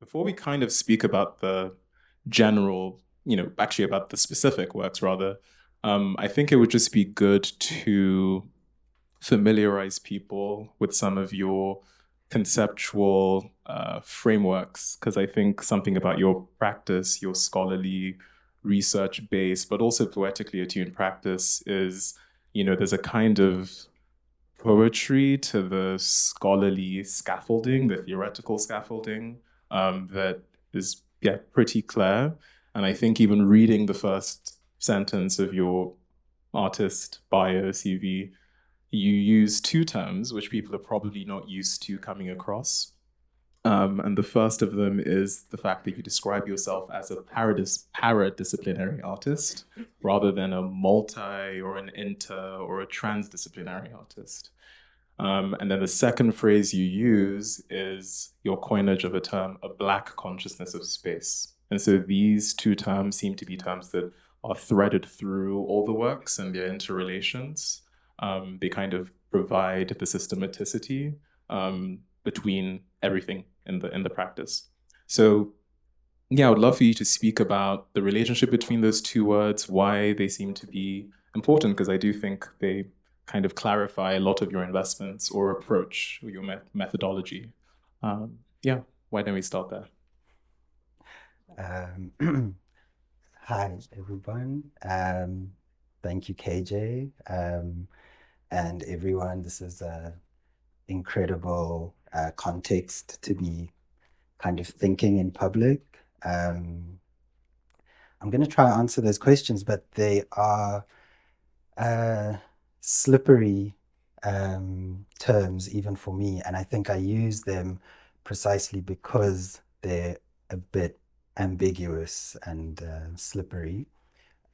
Before we kind of speak about the general, actually about the specific works rather, I think it would just be good to familiarize people with some of your conceptual frameworks, because I think something about your practice, your scholarly research base, but also poetically attuned practice is, there's a kind of poetry to the scholarly scaffolding, the theoretical scaffolding, that is, yeah, pretty clear. And I think even reading the first sentence of your artist bio CV, you use two terms which people are probably not used to coming across. And the first of them is the fact that you describe yourself as a paradisciplinary artist rather than a multi or an inter or a transdisciplinary artist. And then the second phrase you use is your coinage of a term, a Black consciousness of space. And so these two terms seem to be terms that are threaded through all the works and their interrelations. They kind of provide the systematicity between everything in the practice. So yeah, I would love for you to speak about the relationship between those two words, why they seem to be important, because I do think they kind of clarify a lot of your investments or approach or your methodology. Yeah, why don't we start there? Um, Hi, everyone. Thank you, KJ, and everyone. This is a incredible context to be kind of thinking in public. Um, I'm going to try to answer those questions, but they are uh, slippery terms, even for me. And I think I use them precisely because they're a bit ambiguous and slippery.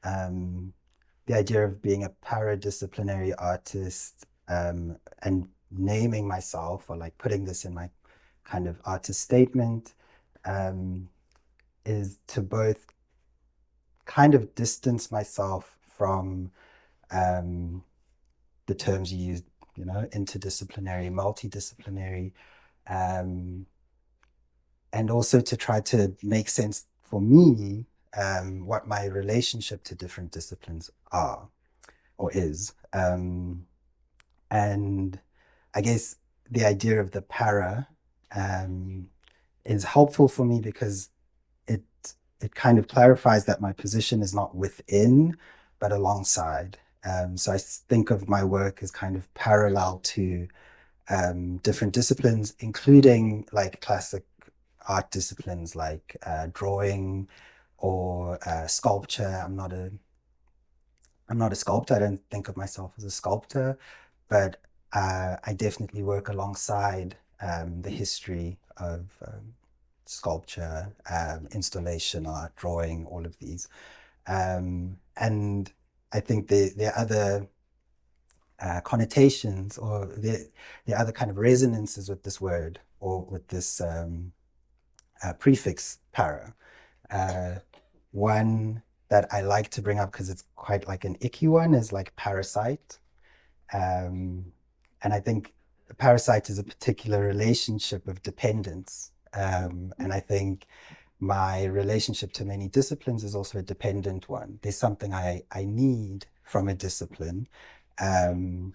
Um, the idea of being a paradisciplinary artist and naming myself or like putting this in my kind of artist statement um, is to both kind of distance myself from um, the terms you use, interdisciplinary, multidisciplinary, um, and also to try to make sense for me what my relationship to different disciplines are or is. And I guess the idea of the para um, is helpful for me because it it kind of clarifies that my position is not within, but alongside. So I think of my work as kind of parallel to different disciplines, including like classic art disciplines like drawing or sculpture. I'm not a sculptor. I don't think of myself as a sculptor, but I definitely work alongside the history of sculpture, installation art, drawing, all of these. And I think the other connotations or the other kind of resonances with this word or with this prefix para. Uh, One that I like to bring up because it's quite like an icky one is like parasite. Um, and I think a parasite is a particular relationship of dependence. And I think my relationship to many disciplines is also a dependent one. There's something I need from a discipline, um,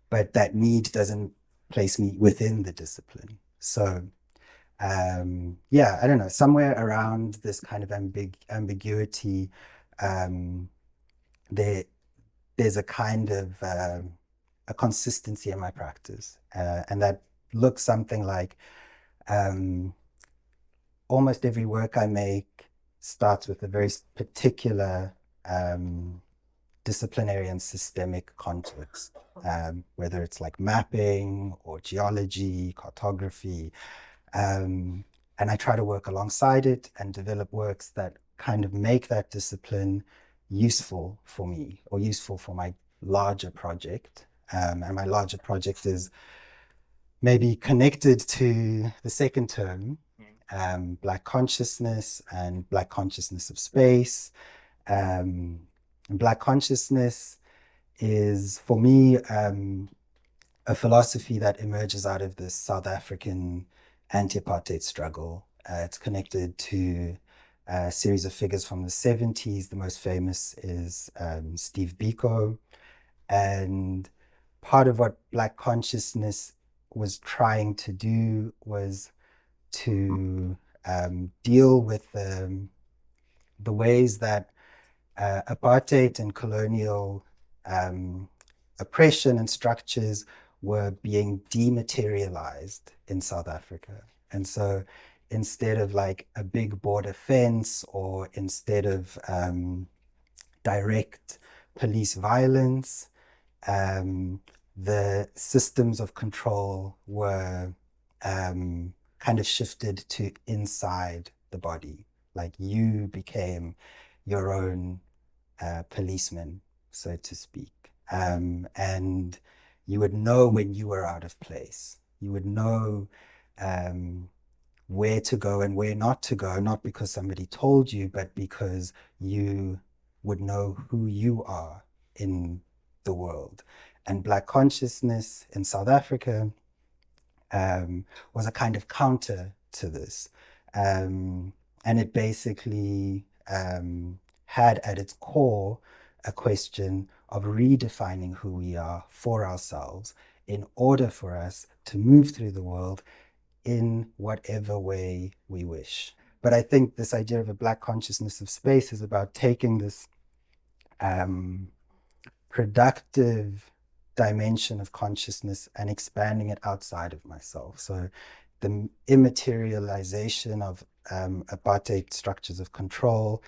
but that need doesn't place me within the discipline. So yeah, I don't know, somewhere around this kind of ambiguity, um, there there's a kind of a consistency in my practice, and that looks something like um, almost every work I make starts with a very particular disciplinary and systemic context, whether it's like mapping or geology, cartography. Um, and I try to work alongside it and develop works that kind of make that discipline useful for me or useful for my larger project. And my larger project is maybe connected to the second term, Black consciousness and Black consciousness of space. And Black consciousness is, for me, a philosophy that emerges out of this South African anti-apartheid struggle It's connected to a series of figures from the 70s. The most famous is Steve Biko. And part of what Black consciousness was trying to do was to deal with the ways that apartheid and colonial oppression and structures were being dematerialized in South Africa. And so instead of like a big border fence, or instead of direct police violence, the systems of control were kind of shifted to inside the body. Like you became your own policeman, so to speak. And you would know when you were out of place. You would know where to go and where not to go, not because somebody told you, but because you would know who you are in the world. And Black consciousness in South Africa was a kind of counter to this. And it basically had at its core a question of redefining who we are for ourselves in order for us to move through the world in whatever way we wish. But I think this idea of a Black consciousness of space is about taking this productive dimension of consciousness and expanding it outside of myself. So the immaterialization of apartheid structures of control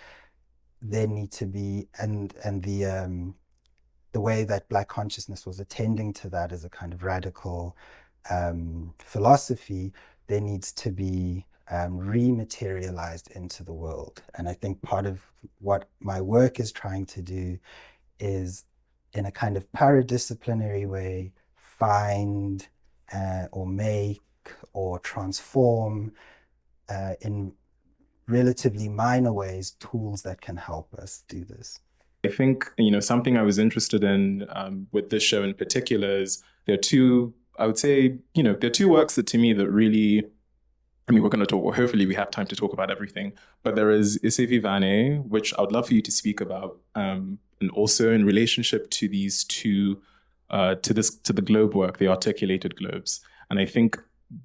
there need to be, and the way that Black consciousness was attending to that as a kind of radical philosophy, there needs to be rematerialized into the world. And I think part of what my work is trying to do is, in a kind of paradisciplinary way, find or make or transform in relatively minor ways tools that can help us do this. I think, something I was interested in with this show in particular is there are two, I would say, there are two works that to me that really, we're going to talk, hopefully we have time to talk about everything, but there is Isevivane, which I would love for you to speak about, and also in relationship to these two, to the globe work, the articulated globes. And I think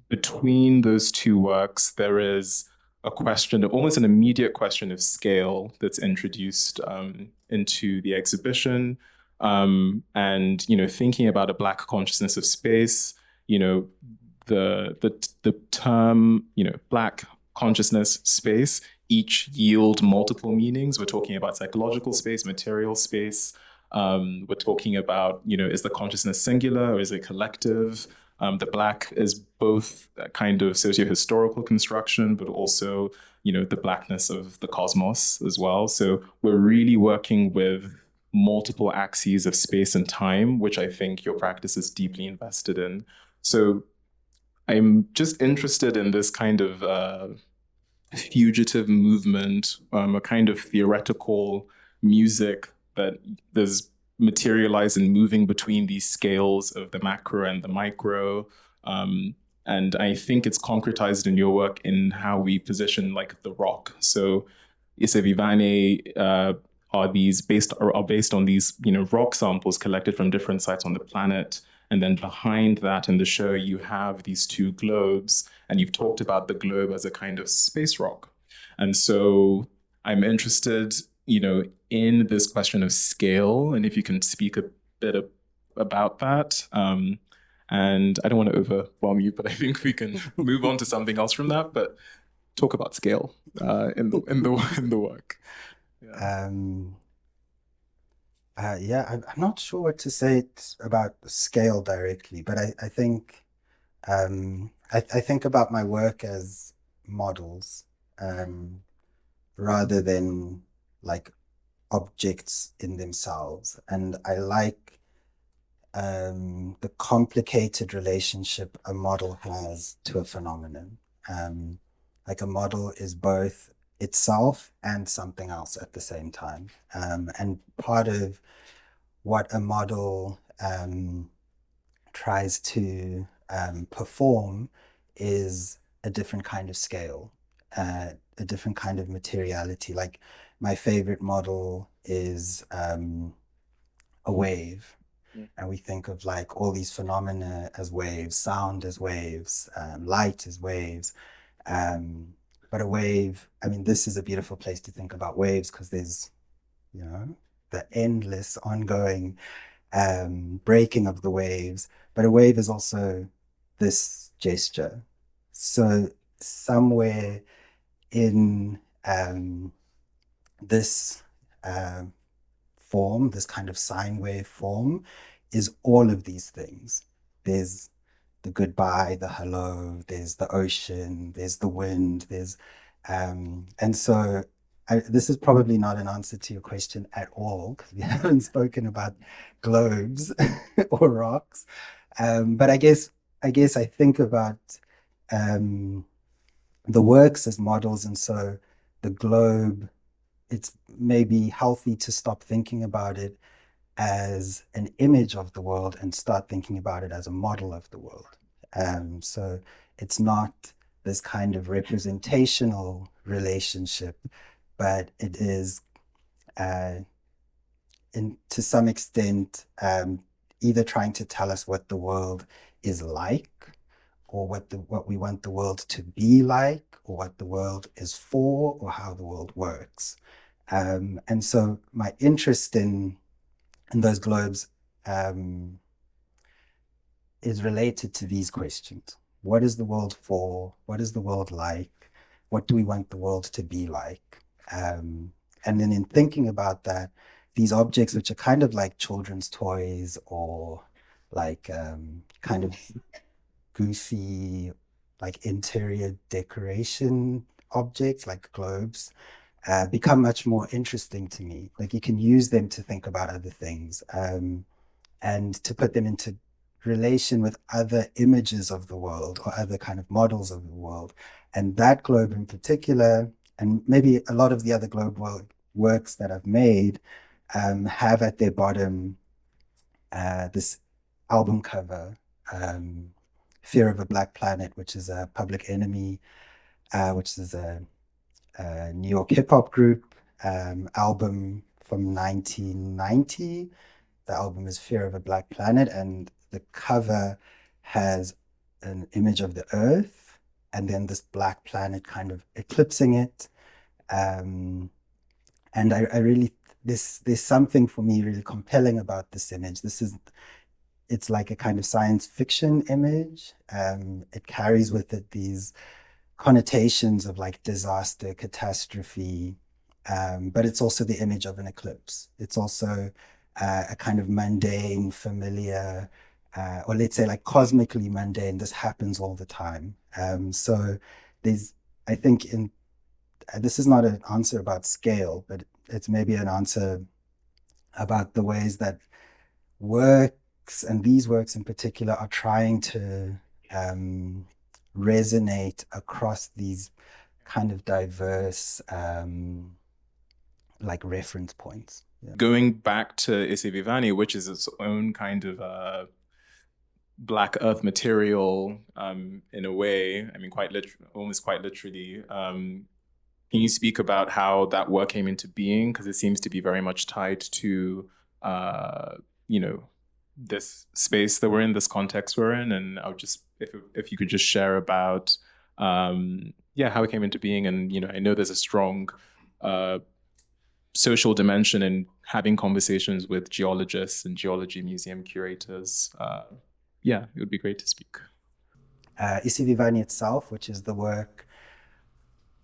between those two works, there is a question, almost an immediate question of scale that's introduced into the exhibition. And, thinking about a Black consciousness of space, the term, Black consciousness, space, each yield multiple meanings. We're talking about psychological space, material space. We're talking about, is the consciousness singular or is it collective? The Black is both a kind of socio-historical construction, but also, the Blackness of the cosmos as well. So we're really working with multiple axes of space and time, which I think your practice is deeply invested in. So I'm just interested in this kind of fugitive movement, a kind of theoretical music that there's materialized and moving between these scales of the macro and the micro. And I think it's concretized in your work in how we position like the rock. So Isevivane are based on these, rock samples collected from different sites on the planet. And then behind that in the show, you have these two globes, and you've talked about the globe as a kind of space rock. And so I'm interested, in this question of scale, and if you can speak a bit about that. And I don't want to overwhelm you, but I think we can move on to something else from that. But talk about scale in the work. Yeah. I'm not sure what to say about scale directly, but I think I think about my work as models rather than like objects in themselves. And I like the complicated relationship a model has to a phenomenon. Like a model is both itself and something else at the same time. And part of what a model tries to perform is a different kind of scale. a different kind of materiality. Like my favorite model is a wave. And we think of like all these phenomena as waves, sound as waves, light as waves. Um, but a wave, I mean, this is a beautiful place to think about waves because there's, you know, the endless ongoing breaking of the waves. But a wave is also this gesture. So somewhere in this um, form, this kind of sine wave form, is all of these things. There's the goodbye, the hello, there's the ocean, there's the wind, and so this is probably not an answer to your question at all because we haven't spoken about globes or rocks. But I guess I think about um, the works as models, and so the globe. It's maybe healthy to stop thinking about it as an image of the world and start thinking about it as a model of the world. So it's not this kind of representational relationship, but it is, uh, to some extent, either trying to tell us what the world is like, or what we want the world to be like, or what the world is for, or how the world works. And so my interest in those globes um, is related to these questions. What is the world for? What is the world like? What do we want the world to be like? And then in thinking about that, these objects, which are kind of like children's toys or like kind of goofy, like interior decoration objects, like globes, become much more interesting to me. Like you can use them to think about other things. And to put them into relation with other images of the world or other kind of models of the world. And that globe in particular, and maybe a lot of the other globe works that I've made, have at their bottom this album cover, um, Fear of a Black Planet, which is a Public Enemy, which is a New York hip hop group album from 1990. The album is Fear of a Black Planet, and the cover has an image of the Earth and then this black planet kind of eclipsing it. Um, and I really, there's something for me really compelling about this image. It's like a kind of science fiction image. It carries with it these connotations of like disaster, catastrophe, but it's also the image of an eclipse. It's also a kind of mundane, familiar, or let's say like cosmically mundane. This happens all the time. So there's, I think, in this is not an answer about scale, but it's maybe an answer about the ways that works, and these works in particular, are trying to um, resonate across these kind of diverse like reference points. Yeah. Going back to Isivivani, which is its own kind of black earth material, in a way, I mean, almost quite literally. Can you speak about how that work came into being? Because it seems to be very much tied to, you know, this space that we're in, this context we're in, and I would just, if you could just share about, yeah, how it came into being, and I know there's a strong social dimension in having conversations with geologists and geology museum curators. Yeah, it would be great to speak. Isivivani itself, which is the work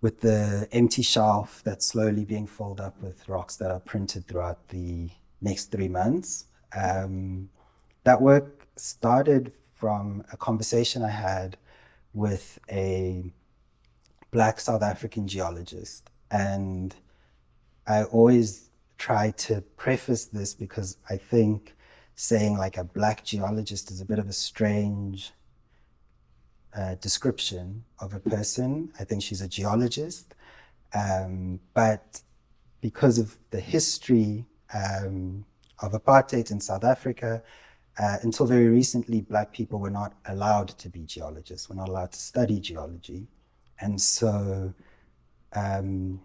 with the empty shelf that's slowly being filled up with rocks that are printed throughout the next 3 months. That work started from a conversation I had with a Black South African geologist. And I always try to preface this because I think saying like a Black geologist is a bit of a strange description of a person. I think she's a geologist. But because of the history of apartheid in South Africa, until very recently, Black people were not allowed to be geologists, were not allowed to study geology. And so Vusani,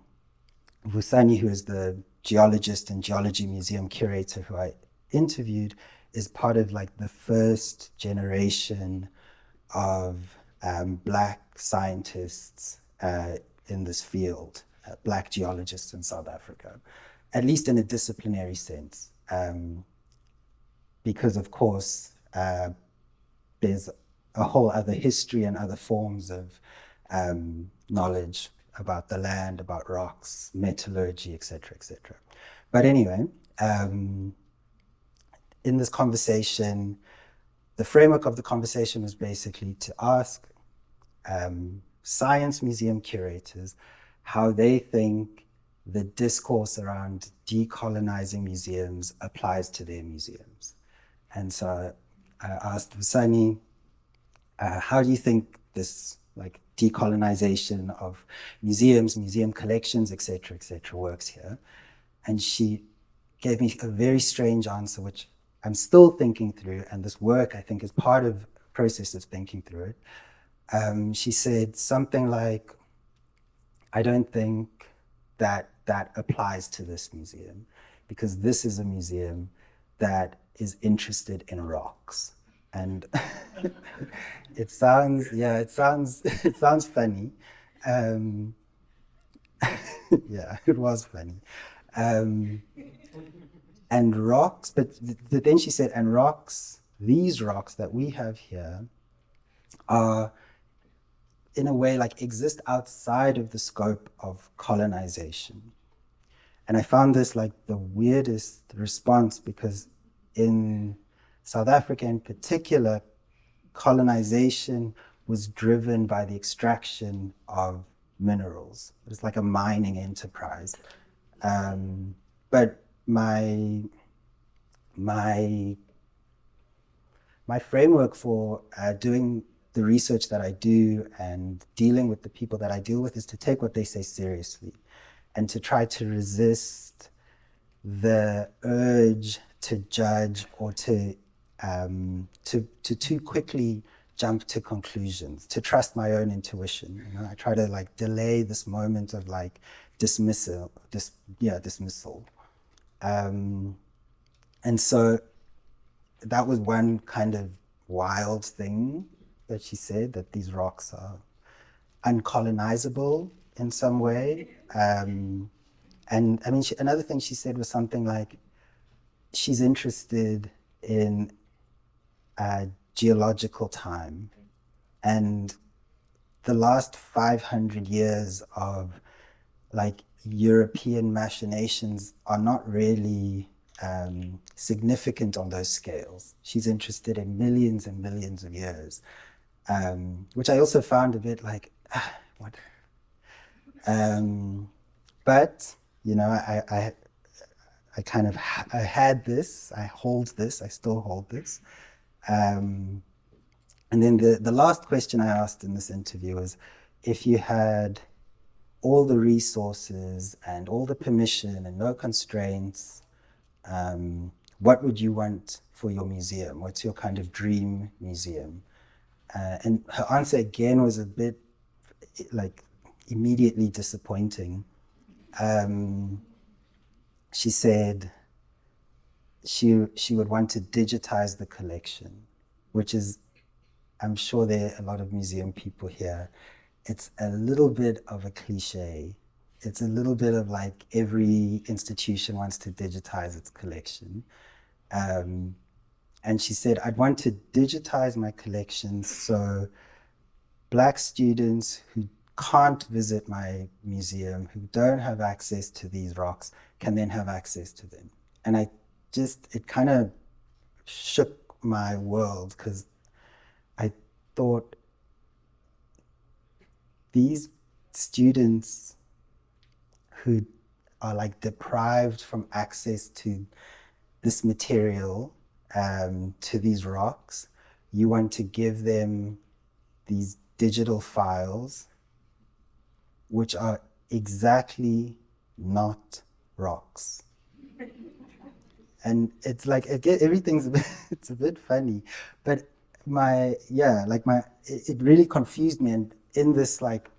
who is the geologist and geology museum curator who I interviewed, is part of like the first generation of Black scientists in this field, Black geologists in South Africa, at least in a disciplinary sense. Because, of course, there's a whole other history and other forms of knowledge about the land, about rocks, metallurgy, etc., etc. But anyway, in this conversation, the framework of the conversation was basically to ask science museum curators how they think the discourse around decolonizing museums applies to their museums. And so I asked Vusani, how do you think this like decolonization of museums, museum collections, etc., works here? And she gave me a very strange answer, which I'm still thinking through, and this work I think is part of the process of thinking through it. She said something like, I don't think that applies to this museum, because this is a museum that is interested in rocks. And it sounds funny. Yeah, it was funny. And rocks, but then she said, and rocks, these rocks that we have here are in a way like exist outside of the scope of colonization. And I found this like the weirdest response, because in South Africa in particular, colonization was driven by the extraction of minerals. It's like a mining enterprise. But my framework for doing the research that I do and dealing with the people that I deal with is to take what they say seriously and to try to resist the urge to judge or to too quickly jump to conclusions, to trust my own intuition. You know, I try to like delay this moment of like dismissal. And so that was one kind of wild thing that she said, that these rocks are uncolonizable in some way. And I mean, another thing she said was something like, she's interested in geological time, and the last 500 years of like European machinations are not really significant on those scales. She's interested in millions and millions of years, which I also found a bit like, what? But, you know, I kind of, I had this, I still hold this. And then the last question I asked in this interview was, if you had all the resources and all the permission and no constraints, what would you want for your museum? What's your kind of dream museum? And her answer again was a bit like immediately disappointing. She said she would want to digitize the collection, which is, I'm sure there are a lot of museum people here. It's a little bit of a cliche. It's a little bit of like every institution wants to digitize its collection. And she said, I'd want to digitize my collection so Black students who can't visit my museum, who don't have access to these rocks, can then have access to them. And it kind of shook my world, because I thought, these students who are like deprived from access to this material, to these rocks, you want to give them these digital files which are exactly not rocks. And it's like, everything's it's a bit funny, but it really confused me. And in this like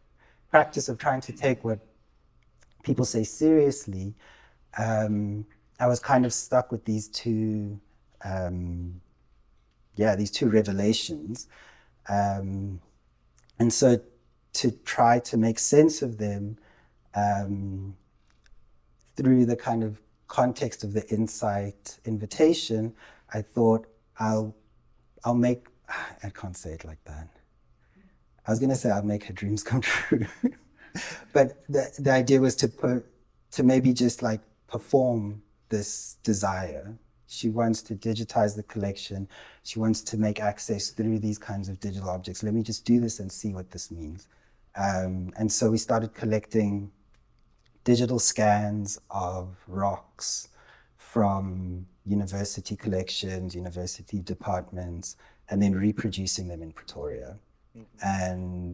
practice of trying to take what people say seriously, I was kind of stuck with these these two revelations. And so to try to make sense of them through the kind of context of the insight invitation, I thought I'll make, I can't say it like that. I was going to say I'll make her dreams come true. But the idea was to maybe just like perform this desire. She wants to digitize the collection. She wants to make access through these kinds of digital objects. Let me just do this and see what this means. And so we started collecting digital scans of rocks from university collections, university departments, and then reproducing them in Pretoria. Mm-hmm.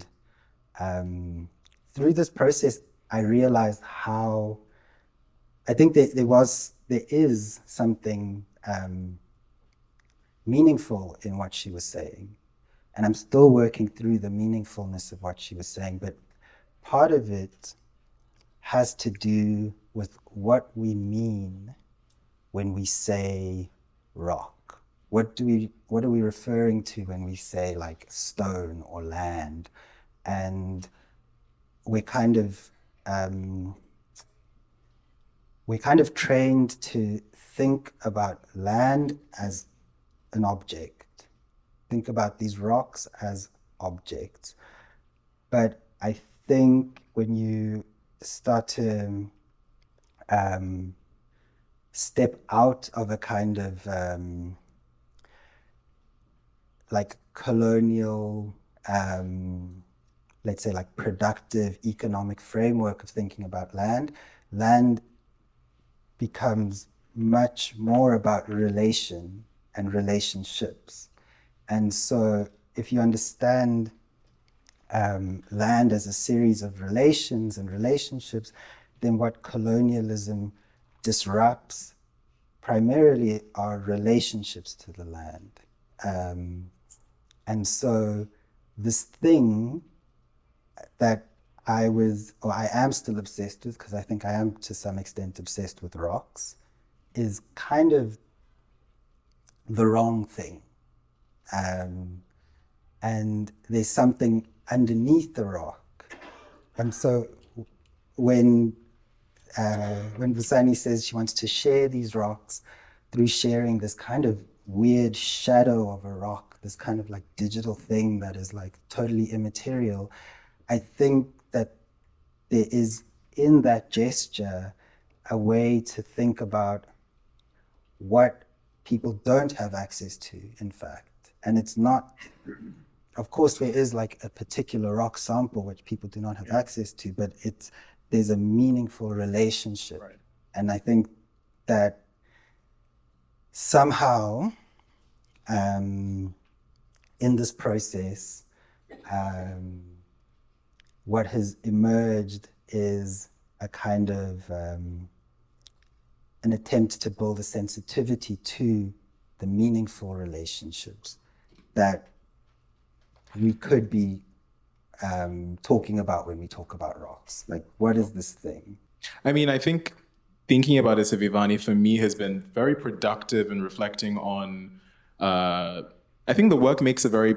And through this process, I realized how I think there is something meaningful in what she was saying. And I'm still working through the meaningfulness of what she was saying, but part of it has to do with what we mean when we say rock. What are we referring to when we say like stone or land? And we're kind of trained to think about land as an object, think about these rocks as objects. But I think when you start to step out of a kind of like colonial, let's say like productive economic framework of thinking about land becomes much more about relation and relationships. And so if you understand land as a series of relations and relationships, then what colonialism disrupts primarily are relationships to the land. And so this thing that I am still obsessed with, because I think I am to some extent obsessed with rocks, is kind of the wrong thing. And there's something underneath the rock. And so when Vusani says she wants to share these rocks through sharing this kind of weird shadow of a rock, this kind of like digital thing that is like totally immaterial, I think that there is in that gesture a way to think about what people don't have access to, in fact. And it's not, of course, there is like a particular rock sample which people do not have access to, but there's a meaningful relationship. Right. And I think that somehow in this process, what has emerged is a kind of an attempt to build a sensitivity to the meaningful relationships that we could be talking about when we talk about rocks. Like, what is this thing? I mean, I think thinking about Isavivani for me has been very productive in reflecting on, I think the work makes a very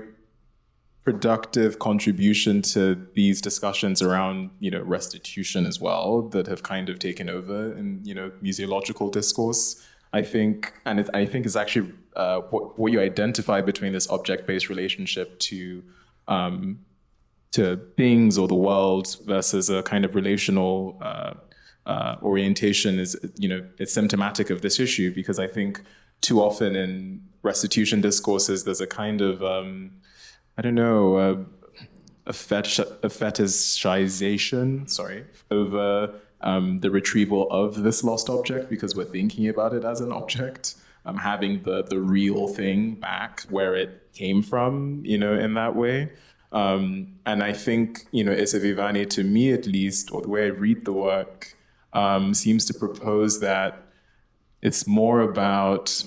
productive contribution to these discussions around, restitution as well, that have kind of taken over in, museological discourse. I think it's actually what you identify between this object-based relationship to things or the world versus a kind of relational orientation is, it's symptomatic of this issue, because I think too often in restitution discourses, there's a kind of, a fetishization, over the retrieval of this lost object, because we're thinking about it as an object, having the real thing back where it came from, in that way. And I think, Isavivani, to me at least, or the way I read the work, seems to propose that it's more about,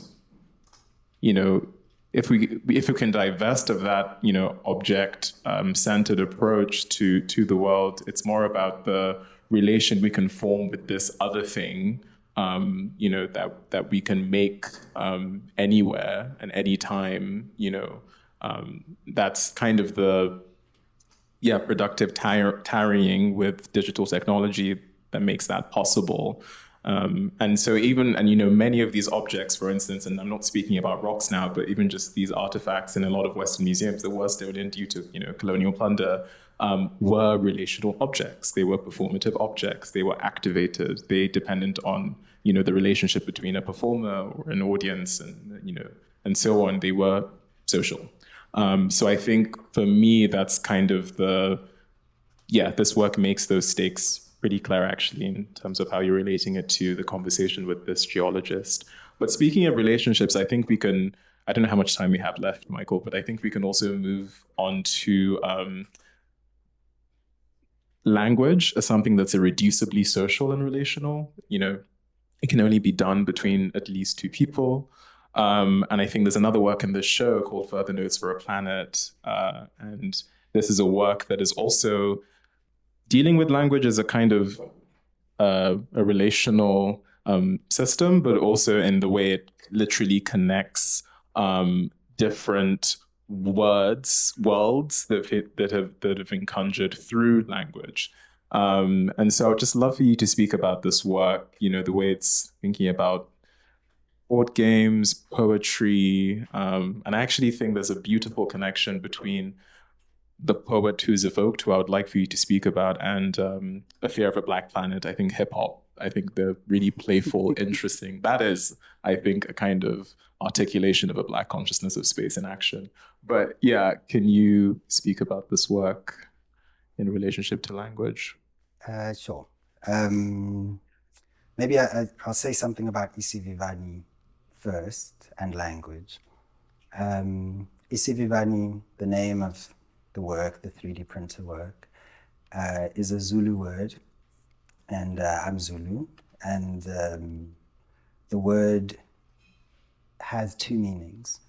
if we can divest of that, object centered approach to the world, it's more about the relation we can form with this other thing, that we can make anywhere and anytime, that's kind of the productive tarrying with digital technology that makes that possible. And so many of these objects, for instance, and I'm not speaking about rocks now, but even just these artifacts in a lot of Western museums that were stolen due to, colonial plunder, were relational objects. They were performative objects. They were activated. They dependent on, the relationship between a performer or an audience and so on. They were social. So I think for me, that's kind of this work makes those stakes pretty clear, actually, in terms of how you're relating it to the conversation with this geologist. But speaking of relationships, I think I don't know how much time we have left, Michael, but I think we can also move on to language as something that's irreducibly social and relational. It can only be done between at least two people. And I think there's another work in this show called Further Notes for a Planet. And this is a work that is also dealing with language as a kind of a relational system, but also in the way it literally connects different worlds that have been conjured through language. And so I'd just love for you to speak about this work, the way it's thinking about board games, poetry, and I actually think there's a beautiful connection between the poet who's evoked, who I would like for you to speak about, and A Fear of a Black Planet. I think hip hop. I think the really playful, interesting. That is, I think, a kind of articulation of a Black consciousness of space and action. But yeah, can you speak about this work in relationship to language? Sure. Maybe I'll say something about Isivivani first and language. Isivivani, the name of the work, the 3D printer work, is a Zulu word, and I'm Zulu, and the word has two meanings.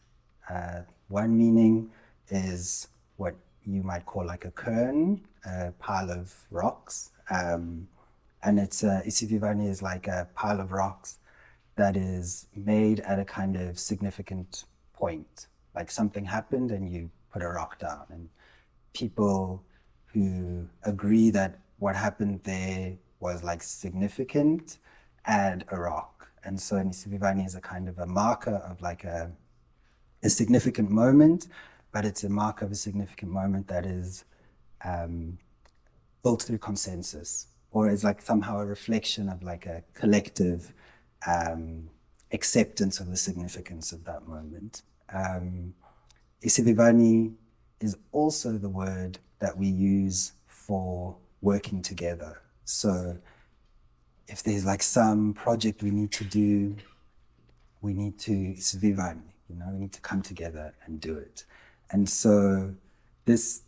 One meaning is what you might call like a cairn, a pile of rocks, and it's Isivivani is like a pile of rocks that is made at a kind of significant point, like something happened and you put a rock down, and people who agree that what happened there was like significant add a rock. And so Isivivani is a kind of a marker of like a significant moment, but it's a marker of a significant moment that is built through consensus, or is like somehow a reflection of like a collective acceptance of the significance of that moment. Isivivani is also the word that we use for working together. So if there's like some project we need to do, we need to Isivivani, we need to come together and do it. And so this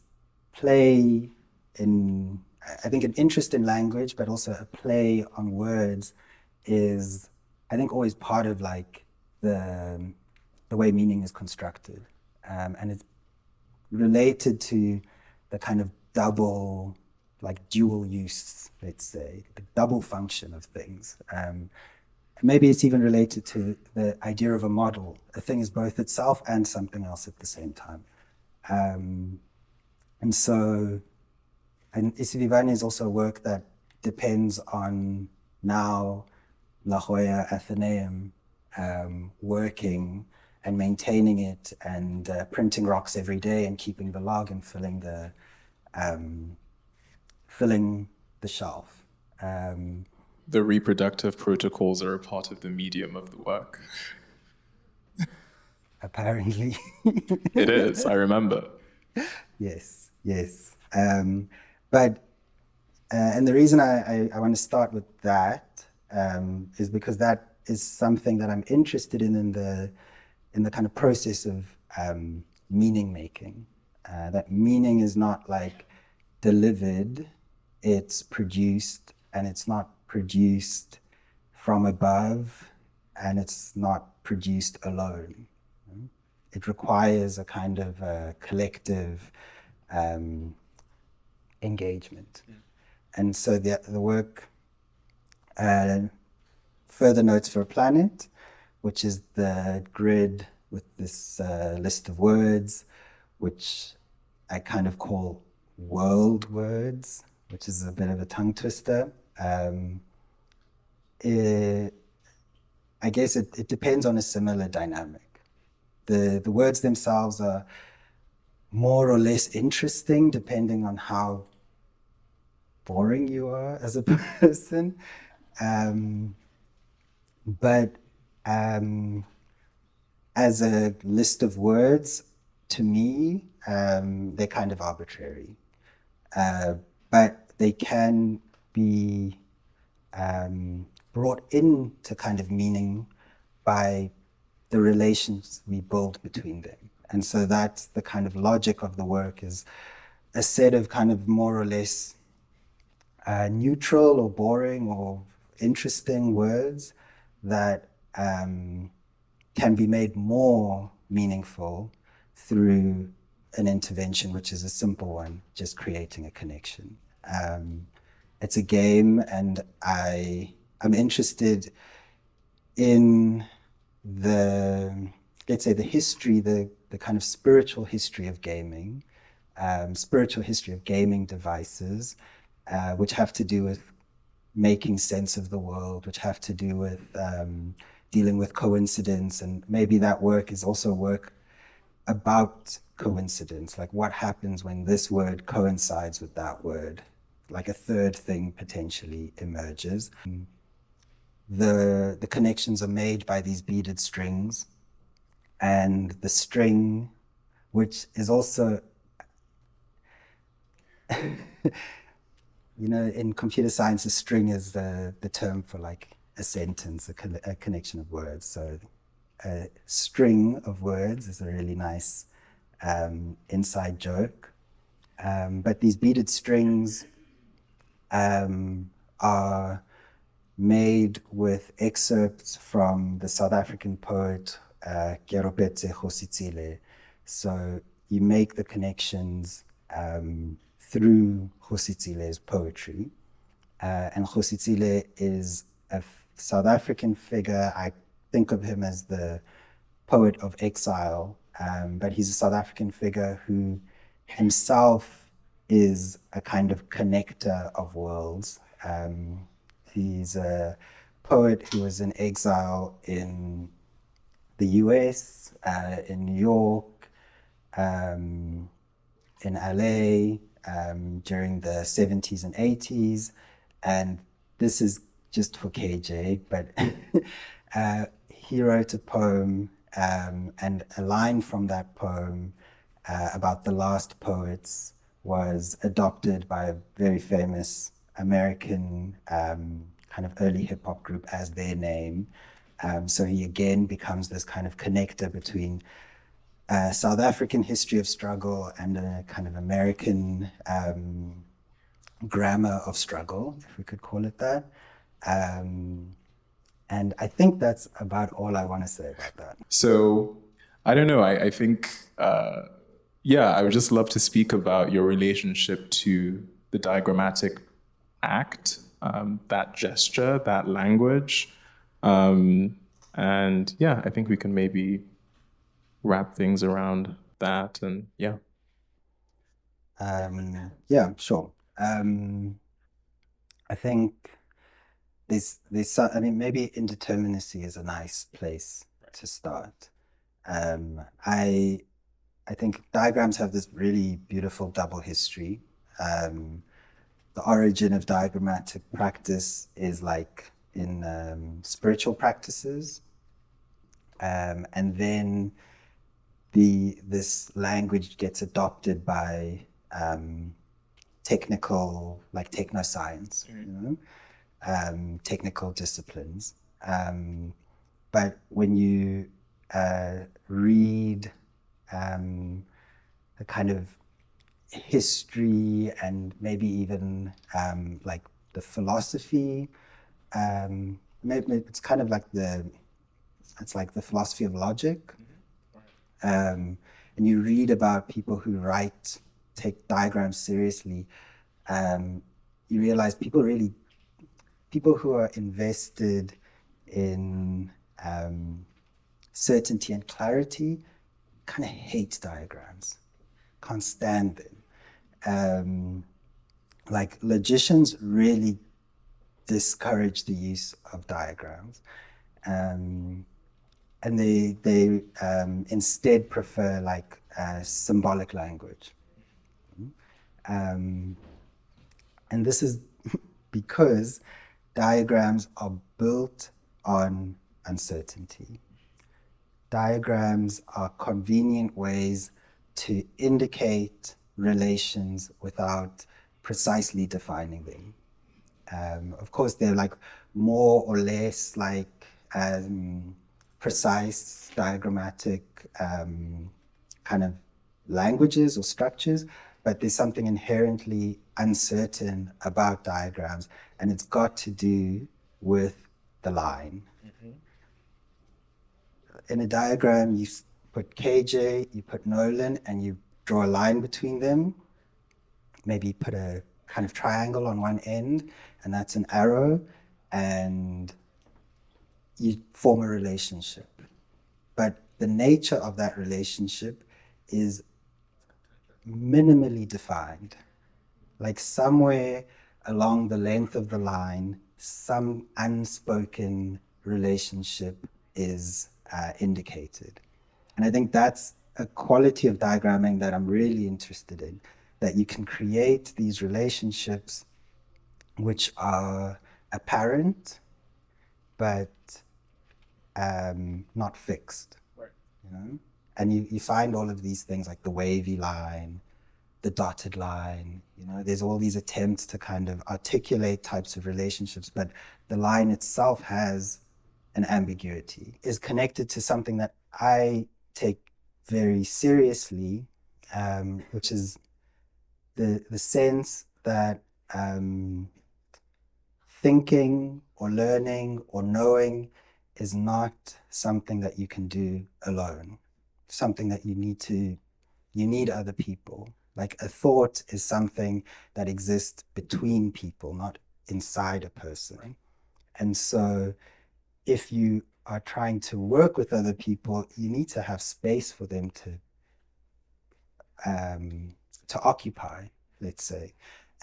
play in, I think, an interest in language, but also a play on words is, I think, always part of like the way meaning is constructed. And it's related to the kind of double, like dual use, let's say, the double function of things. Maybe it's even related to the idea of a model. A thing is both itself and something else at the same time. And Isivivani is also a work that depends on now La Jolla Athenaeum working and maintaining it and printing rocks every day and keeping the log and filling the shelf. The reproductive protocols are a part of the medium of the work. Apparently. It is, I remember. Yes. But the reason I want to start with that is because that is something that I'm interested in the kind of process of meaning making. That meaning is not like delivered, it's produced, and it's not produced from above, and it's not produced alone. It requires a kind of collective engagement. Yeah. And so the work, uh, Further Notes for a Planet, which is the grid with this list of words, which I kind of call world words, which is a bit of a tongue twister. It, I guess it depends on a similar dynamic. The words themselves are more or less interesting depending on how boring you are as a person. Um, but as a list of words, to me, they're kind of arbitrary. But they can be brought into kind of meaning by the relations we build between them. And so that's the kind of logic of the work, is a set of kind of more or less neutral or boring or interesting words that can be made more meaningful through an intervention, which is a simple one, just creating a connection. It's a game, and I'm interested in the, let's say, the history, the kind of spiritual history of gaming, spiritual history of gaming devices, which have to do with making sense of the world, which have to do with dealing with coincidence. And maybe that work is also work about coincidence, like what happens when this word coincides with that word, like a third thing potentially emerges. The connections are made by these beaded strings, and the string, which is also, in computer science, a string is the term for like a sentence, a connection of words. So a string of words is a really nice inside joke. But these beaded strings are made with excerpts from the South African poet Keropetse Kgositsile. So you make the connections through Kgositsile's poetry. And Kgositsile is a South African figure. I think of him as the poet of exile, but he's a South African figure who himself is a kind of connector of worlds. He's a poet who was in exile in the US, in New York, in LA, during the 70s and 80s. And this is just for KJ, but he wrote a poem, and a line from that poem about the last poets was adopted by a very famous American kind of early hip hop group as their name. So he again becomes this kind of connector between South African history of struggle and a kind of American grammar of struggle, if we could call it that. And I think that's about all I want to say about that. So I don't know. I think, I would just love to speak about your relationship to the diagrammatic act, that gesture, that language. I think we can maybe wrap things around that. And yeah. Yeah, sure. I think maybe indeterminacy is a nice place to start. I think diagrams have this really beautiful double history. The origin of diagrammatic practice is like in spiritual practices, and then this language gets adopted by technical, like technoscience, technical disciplines. But when you read the kind of history and maybe even like the philosophy, maybe it's kind of like it's like the philosophy of logic. And you read about people who take diagrams seriously, you realize people who are invested in certainty and clarity kind of hate diagrams, can't stand them. Like logicians really discourage the use of diagrams. And they instead prefer like symbolic language. Um, and this is because diagrams are built on uncertainty. Diagrams are convenient ways to indicate relations without precisely defining them. Of course, they're like more or less like precise diagrammatic kind of languages or structures, but there's something inherently uncertain about diagrams, and it's got to do with the line. Mm-hmm. In a diagram, you put KJ, you put Nolan, and you draw a line between them. Maybe put a kind of triangle on one end, and that's an arrow, and you form a relationship. But the nature of that relationship is minimally defined. Like somewhere along the length of the line, some unspoken relationship is indicated. And I think that's a quality of diagramming that I'm really interested in, that you can create these relationships which are apparent, but not fixed. Right. You know? And you find all of these things like the wavy line, the dotted line, you know, there's all these attempts to kind of articulate types of relationships, but the line itself has an ambiguity, is connected to something that I take very seriously, which is the sense that thinking or learning or knowing is not something that you can do alone, something that you need other people. Like a thought is something that exists between people, not inside a person. And so if you are trying to work with other people, you need to have space for them to occupy, let's say.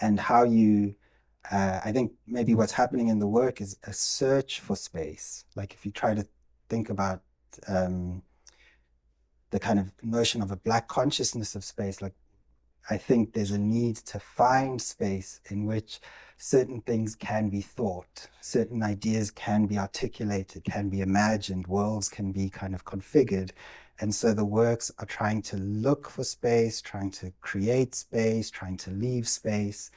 And how you, I think maybe what's happening in the work is a search for space. Like if you try to think about the kind of notion of a Black consciousness of space, like I think there's a need to find space in which certain things can be thought, certain ideas can be articulated, can be imagined, worlds can be kind of configured. And so the works are trying to look for space, trying to create space, trying to leave space.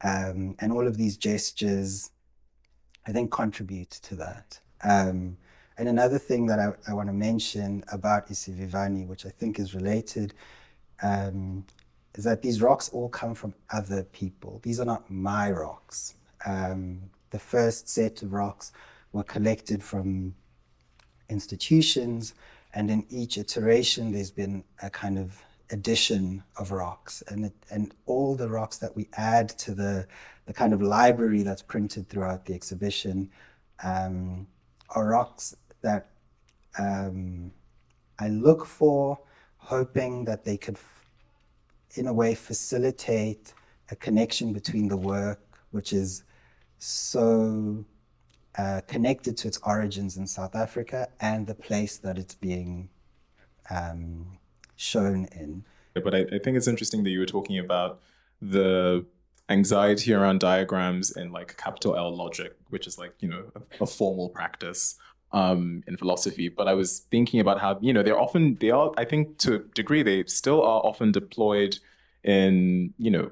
And all of these gestures, I think, contribute to that. And another thing that I want to mention about Isivivani, which I think is related, is that these rocks all come from other people. These are not my rocks. The first set of rocks were collected from institutions, and in each iteration, there's been a kind of addition of rocks, and all the rocks that we add to the kind of library that's printed throughout the exhibition are rocks that I look for, hoping that they could in a way facilitate a connection between the work, which is so connected to its origins in South Africa, and the place that it's being shown in. But I think it's interesting that you were talking about the anxiety around diagrams and like capital L logic, which is like, you know, a formal practice in philosophy. But I was thinking about how, you know, they are, I think to a degree, they still are often deployed in, you know,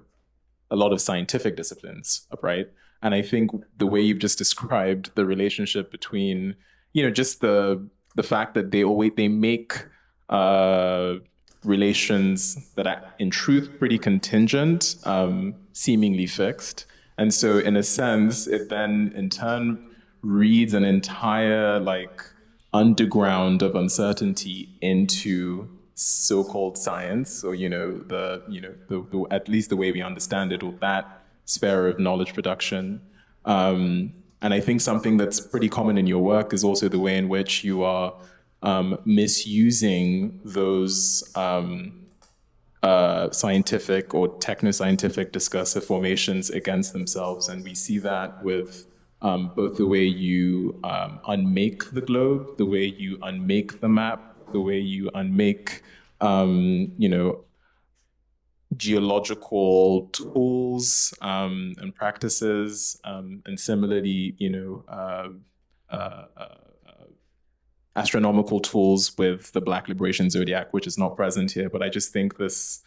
a lot of scientific disciplines, right? And I think the way you've just described the relationship between, you know, just the fact that they make relations that are in truth pretty contingent, seemingly fixed. And so in a sense, it then in turn reads an entire like underground of uncertainty into so-called science, or you know, at least the way we understand it, or that sphere of knowledge production. And I think something that's pretty common in your work is also the way in which you are misusing those scientific or techno-scientific discursive formations against themselves. And we see that with both the way you unmake the globe, the way you unmake the map, the way you unmake, geological tools and practices, and similarly, astronomical tools with the Black Liberation Zodiac, which is not present here. But I just think this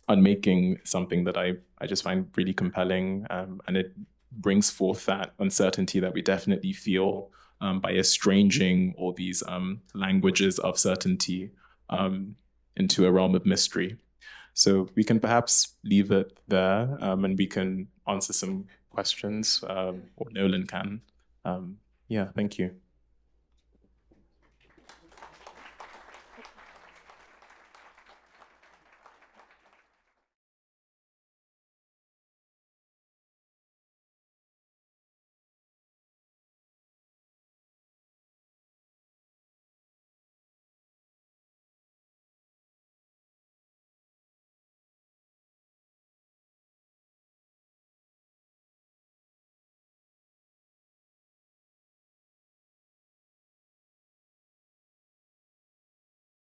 unmaking is something that I just find really compelling, and it brings forth that uncertainty that we definitely feel by estranging all these languages of certainty into a realm of mystery. So we can perhaps leave it there, and we can answer some questions, or Nolan can. Yeah, thank you.